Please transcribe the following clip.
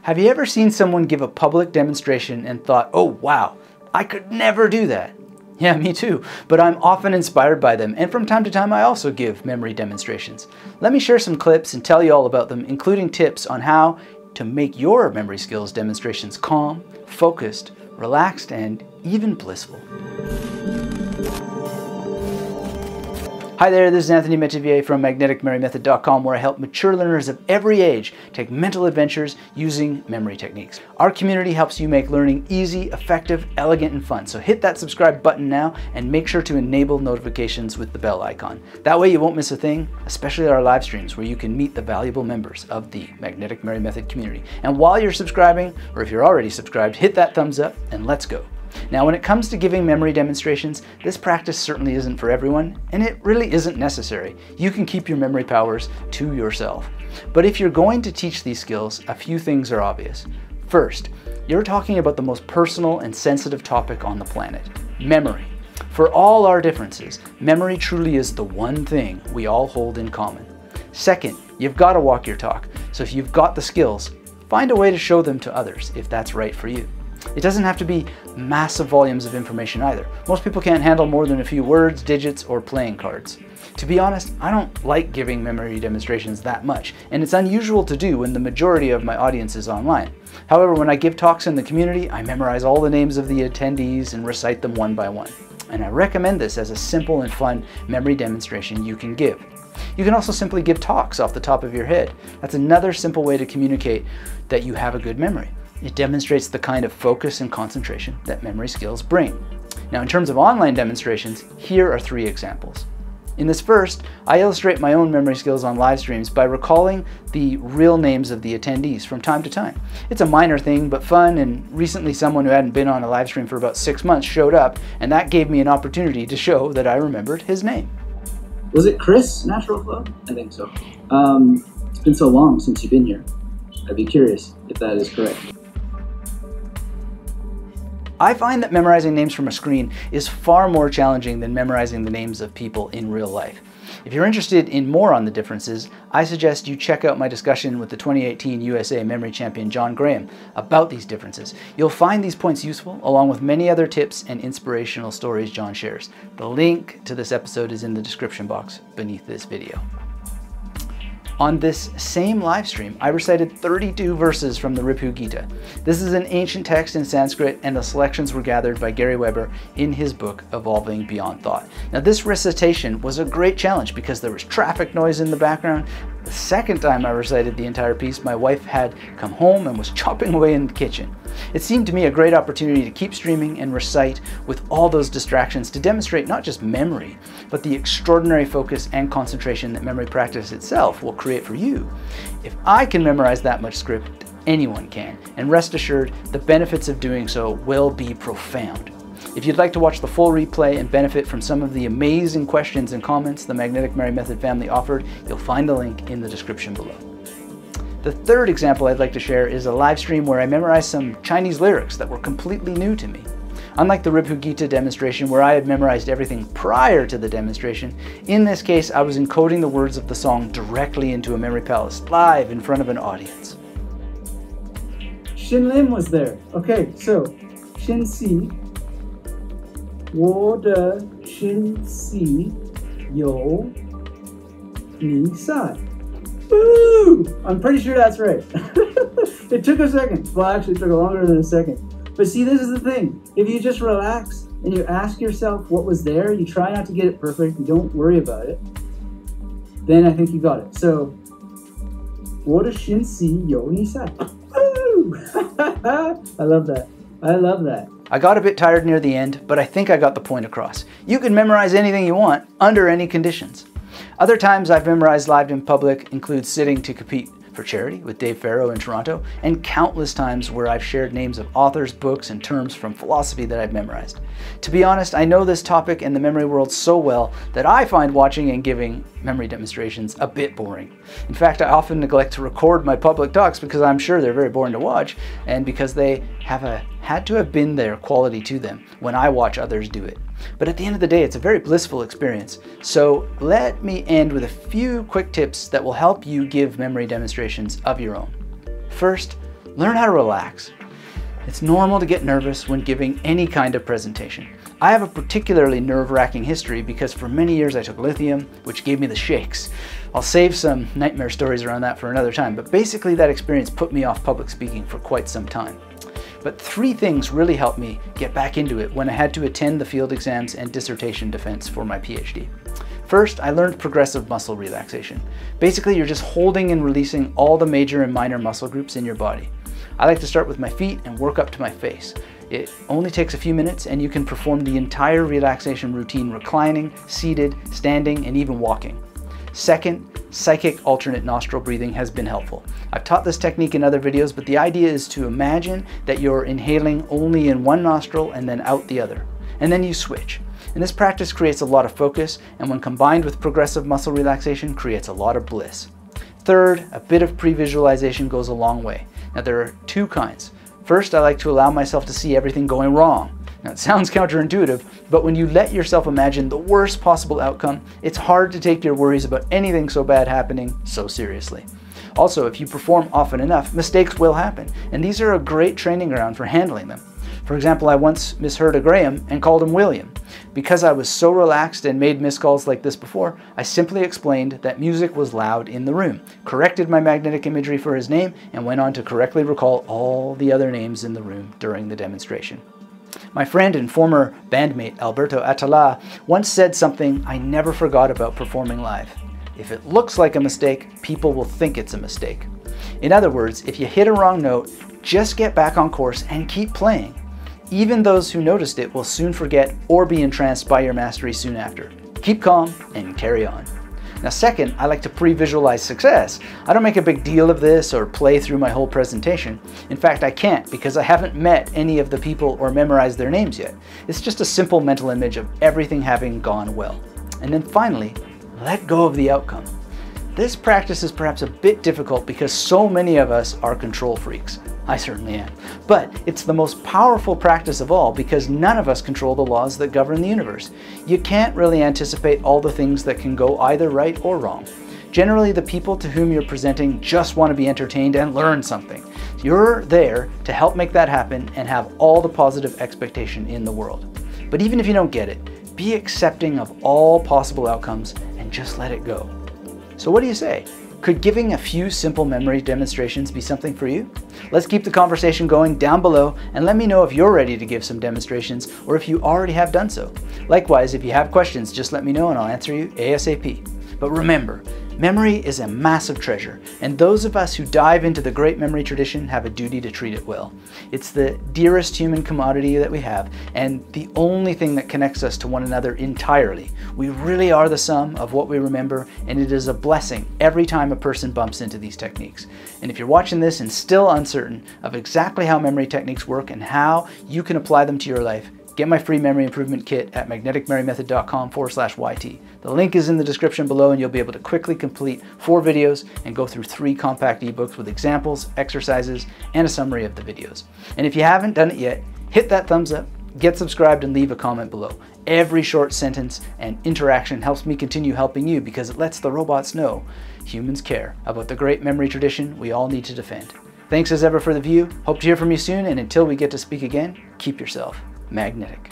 Have you ever seen someone give a public demonstration and thought, oh wow, I could never do that? Yeah, me too, but I'm often inspired by them, and from time to time I also give memory demonstrations. Let me share some clips and tell you all about them, including tips on how to make your memory skills demonstrations calm, focused, relaxed, and even blissful. Hi there, this is Anthony Metivier from MagneticMemoryMethod.com, where I help mature learners of every age take mental adventures using memory techniques. Our community helps you make learning easy, effective, elegant, and fun. So hit that subscribe button now and make sure to enable notifications with the bell icon. That way you won't miss a thing, especially our live streams where you can meet the valuable members of the Magnetic Memory Method community. And while you're subscribing, or if you're already subscribed, hit that thumbs up and let's go. Now, when it comes to giving memory demonstrations, this practice certainly isn't for everyone, and it really isn't necessary. You can keep your memory powers to yourself. But if you're going to teach these skills, a few things are obvious. First, you're talking about the most personal and sensitive topic on the planet, memory. For all our differences, memory truly is the one thing we all hold in common. Second, you've got to walk your talk. So if you've got the skills, find a way to show them to others if that's right for you. It doesn't have to be massive volumes of information either. Most people can't handle more than a few words, digits, or playing cards. To be honest, I don't like giving memory demonstrations that much, and it's unusual to do when the majority of my audience is online. However, when I give talks in the community, I memorize all the names of the attendees and recite them one by one. And I recommend this as a simple and fun memory demonstration you can give. You can also simply give talks off the top of your head. That's another simple way to communicate that you have a good memory. It demonstrates the kind of focus and concentration that memory skills bring. Now, in terms of online demonstrations, here are 3 examples. In this first, I illustrate my own memory skills on live streams by recalling the real names of the attendees from time to time. It's a minor thing, but fun, and recently someone who hadn't been on a live stream for about 6 months showed up, and that gave me an opportunity to show that I remembered his name. Was it Chris, Natural Flow? I think so. It's been so long since you've been here. I'd be curious if that is correct. I find that memorizing names from a screen is far more challenging than memorizing the names of people in real life. If you're interested in more on the differences, I suggest you check out my discussion with the 2018 USA Memory Champion John Graham about these differences. You'll find these points useful, along with many other tips and inspirational stories John shares. The link to this episode is in the description box beneath this video. On this same live stream, I recited 32 verses from the Ribhu Gita. This is an ancient text in Sanskrit, and the selections were gathered by Gary Weber in his book, Evolving Beyond Thought. Now, this recitation was a great challenge because there was traffic noise in the background. The second time I recited the entire piece, my wife had come home and was chopping away in the kitchen. It seemed to me a great opportunity to keep streaming and recite with all those distractions to demonstrate not just memory, but the extraordinary focus and concentration that memory practice itself will create for you. If I can memorize that much script, anyone can, and rest assured, the benefits of doing so will be profound. If you'd like to watch the full replay and benefit from some of the amazing questions and comments the Magnetic Memory Method family offered, you'll find a link in the description below. The third example I'd like to share is a live stream where I memorized some Chinese lyrics that were completely new to me. Unlike the Ribhu Gita demonstration where I had memorized everything prior to the demonstration, in this case I was encoding the words of the song directly into a memory palace, live in front of an audience. Xin Lim was there. Okay, so Xin Si, 我的讯息有你在. Woo! I'm pretty sure that's right. It took a second. Well, actually, it took longer than a second. But see, this is the thing. If you just relax and you ask yourself what was there, you try not to get it perfect, you don't worry about it, then I think you got it. So, 我的讯息有你在. Woo! I love that. I love that. I got a bit tired near the end, but I think I got the point across. You can memorize anything you want, under any conditions. Other times I've memorized live in public include sitting to compete for charity with Dave Farrow in Toronto, and countless times where I've shared names of authors, books, and terms from philosophy that I've memorized. To be honest, I know this topic and the memory world so well that I find watching and giving memory demonstrations a bit boring. In fact, I often neglect to record my public talks because I'm sure they're very boring to watch, and because they have a had to have been there quality to them when I watch others do it. But at the end of the day, it's a very blissful experience. So let me end with a few quick tips that will help you give memory demonstrations of your own. First, Learn how to relax. It's normal to get nervous when giving any kind of presentation. I have a particularly nerve-wracking history because for many years I took lithium, which gave me the shakes. I'll save some nightmare stories around that for another time, but basically that experience put me off public speaking for quite some time. But 3 things really helped me get back into it when I had to attend the field exams and dissertation defense for my PhD. First, I learned progressive muscle relaxation. Basically, you're just holding and releasing all the major and minor muscle groups in your body. I like to start with my feet and work up to my face. It only takes a few minutes and you can perform the entire relaxation routine reclining, seated, standing, and even walking. Second, psychic alternate nostril breathing has been helpful. I've taught this technique in other videos, but the idea is to imagine that you're inhaling only in one nostril and then out the other. And then you switch. And this practice creates a lot of focus, and when combined with progressive muscle relaxation, creates a lot of bliss. Third, a bit of pre-visualization goes a long way. Now there are 2 kinds. First, I like to allow myself to see everything going wrong. Now it sounds counterintuitive, but when you let yourself imagine the worst possible outcome, it's hard to take your worries about anything so bad happening so seriously. Also, if you perform often enough, mistakes will happen, and these are a great training ground for handling them. For example, I once misheard a Graham and called him William. Because I was so relaxed and made miscalls like this before, I simply explained that music was loud in the room, corrected my magnetic imagery for his name, and went on to correctly recall all the other names in the room during the demonstration. My friend and former bandmate Alberto Atala once said something I never forgot about performing live. If it looks like a mistake, people will think it's a mistake. In other words, if you hit a wrong note, just get back on course and keep playing. Even those who noticed it will soon forget or be entranced by your mastery soon after. Keep calm and carry on. Now second, I like to pre-visualize success. I don't make a big deal of this or play through my whole presentation. In fact, I can't because I haven't met any of the people or memorized their names yet. It's just a simple mental image of everything having gone well. And then finally, let go of the outcome. This practice is perhaps a bit difficult because so many of us are control freaks. I certainly am. But it's the most powerful practice of all because none of us control the laws that govern the universe. You can't really anticipate all the things that can go either right or wrong. Generally, the people to whom you're presenting just want to be entertained and learn something. You're there to help make that happen and have all the positive expectation in the world. But even if you don't get it, be accepting of all possible outcomes and just let it go. So what do you say? Could giving a few simple memory demonstrations be something for you? Let's keep the conversation going down below and let me know if you're ready to give some demonstrations or if you already have done so. Likewise, if you have questions, just let me know and I'll answer you ASAP. But remember, memory is a massive treasure, and those of us who dive into the great memory tradition have a duty to treat it well. It's the dearest human commodity that we have, and the only thing that connects us to one another entirely. We really are the sum of what we remember, and it is a blessing every time a person bumps into these techniques. And if you're watching this and still uncertain of exactly how memory techniques work and how you can apply them to your life, get my free memory improvement kit at magneticmerrymethod.com/YT. The link is in the description below and you'll be able to quickly complete 4 videos and go through 3 compact ebooks with examples, exercises, and a summary of the videos. And if you haven't done it yet, hit that thumbs up, get subscribed, and leave a comment below. Every short sentence and interaction helps me continue helping you because it lets the robots know humans care about the great memory tradition we all need to defend. Thanks as ever for the view. Hope to hear from you soon, and until we get to speak again, keep yourself magnetic.